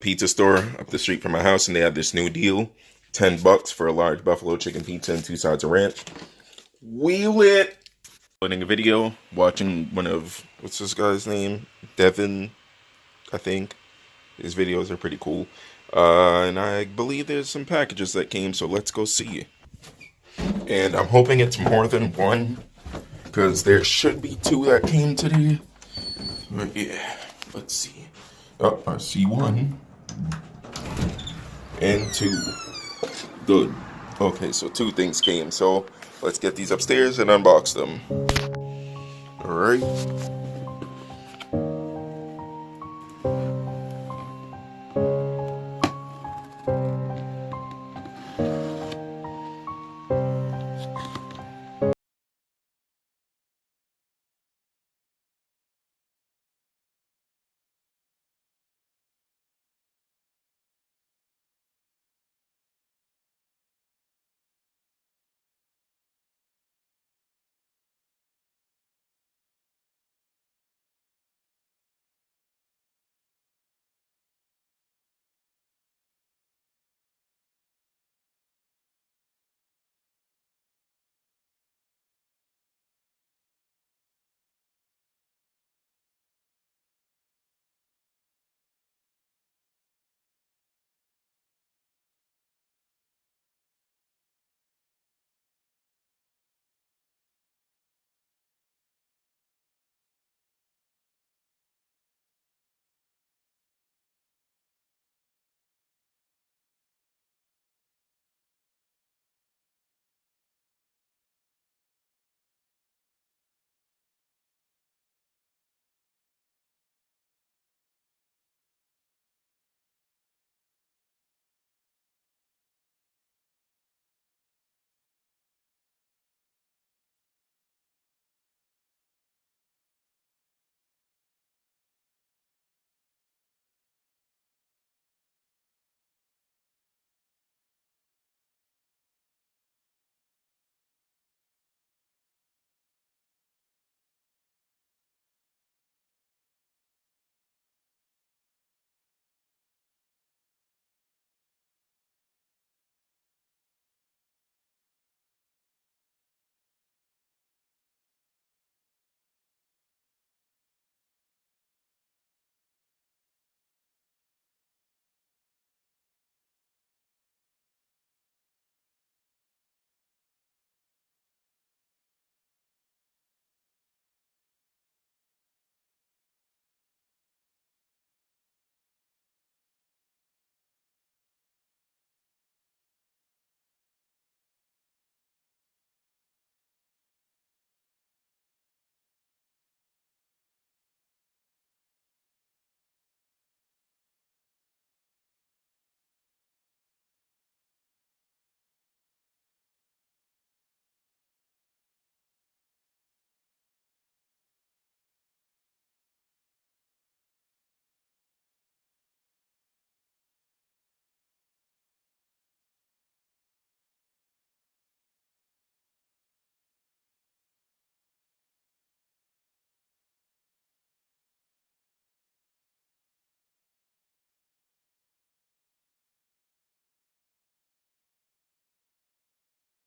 pizza store up the street from my house, and they have this new deal, $10 for a large buffalo chicken pizza and 2 sides of ranch. Wheel it! Putting a video, watching one of, what's this guy's name? Devin, I think. His videos are pretty cool. And I believe there's some packages that came, so let's go see. And I'm hoping it's more than one, because there should be 2 that came today. But yeah, let's see. Oh, I see 1. And 2. Good. Okay, so 2 things came, so let's get these upstairs and unbox them. Alright.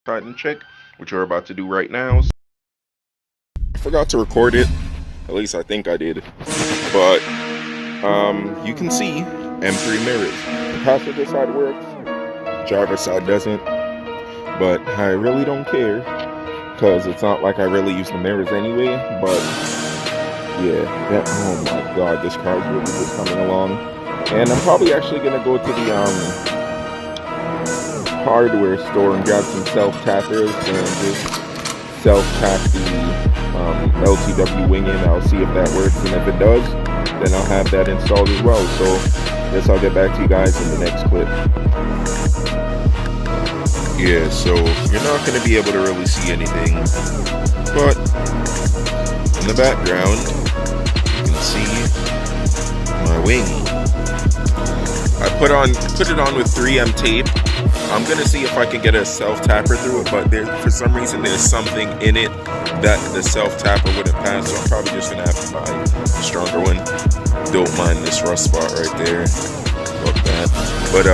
Titan check, which we're about to do right now. I forgot to record it, at least I think I did, but you can see M3 mirrors. The passenger side works, driver's side doesn't, but I really don't care, because it's not like I really use the mirrors anyway. But yeah, oh my god, this car's really just coming along. And I'm probably actually going to go to the hardware store and grab some self-tappers and just self-tap the LTW wing in. I'll see if that works, and if it does, then I'll have that installed as well. So I guess I'll get back to you guys in the next clip. Yeah, so you're not going to be able to really see anything, but in the background you can see my wing. I put it on with 3M tape. I'm gonna see if I can get a self-tapper through it, but for some reason there's something in it that the self-tapper wouldn't pass, so I'm probably just gonna have to buy a stronger one. Don't mind this rust spot right there. But But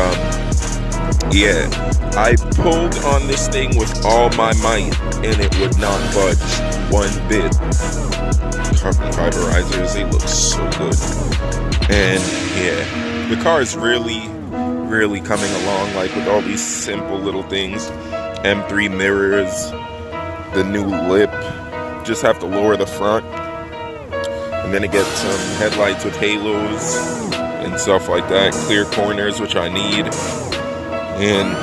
yeah, I pulled on this thing with all my might and it would not budge one bit. Carbon fiber risers, they look so good. And yeah, the car is really coming along, like with all these simple little things. M3 mirrors, the new lip, just have to lower the front, and then it gets some headlights with halos and stuff like that, clear corners, which I need. And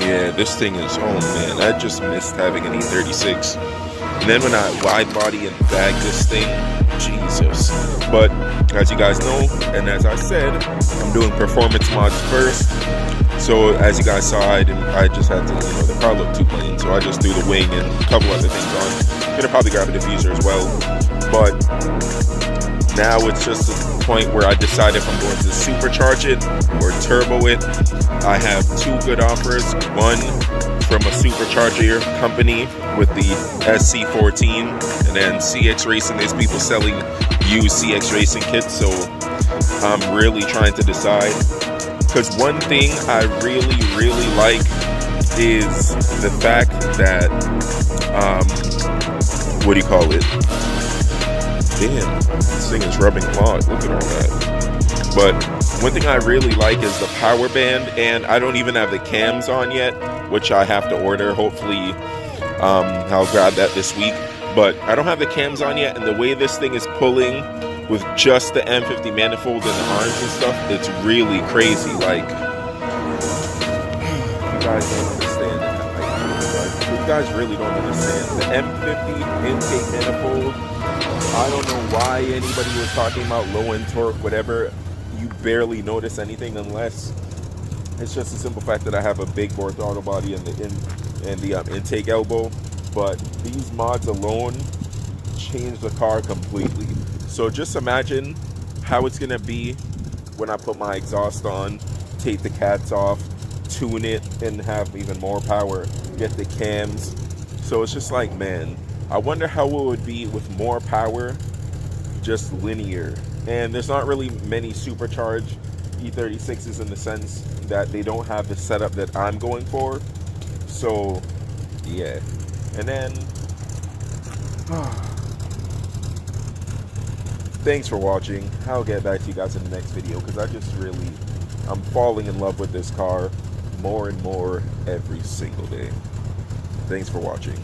yeah, this thing is, oh man, I just missed having an E36. And then when I wide body and bag this thing, Jesus. But as you guys know, and as I said, I'm doing performance mods first. So as you guys saw, I just had to, the car looked too plain, so I just threw the wing and a couple other things on. Gonna probably grab a diffuser as well. But now it's just a point where I decide if I'm going to supercharge it or turbo it. I have two good offers. One from a supercharger company with the SC14, and then CX Racing. There's people selling used CX Racing kits, so I'm really trying to decide. Because one thing I really like is the fact that, what do you call it? Damn, this thing is rubbing a lot. Look at all that. But one thing I really like is the power band, and I don't even have the cams on yet, which I have to order. Hopefully, I'll grab that this week. But I don't have the cams on yet, and the way this thing is pulling with just the M50 manifold and the arms and stuff, it's really crazy. Like, you guys don't understand it. You guys really don't understand. The M50 intake manifold, I don't know why anybody was talking about low end torque, whatever. You barely notice anything unless it's just a simple fact that I have a big bore throttle body and the intake elbow. But these mods alone change the car completely. So just imagine how it's gonna be when I put my exhaust on, take the cats off, tune it, and have even more power, get the cams. So it's just like, man, I wonder how it would be with more power, just linear. And there's not really many supercharged E36s in the sense that they don't have the setup that I'm going for. So yeah. And then thanks for watching. I'll get back to you guys in the next video, because I'm falling in love with this car more and more every single day. Thanks for watching.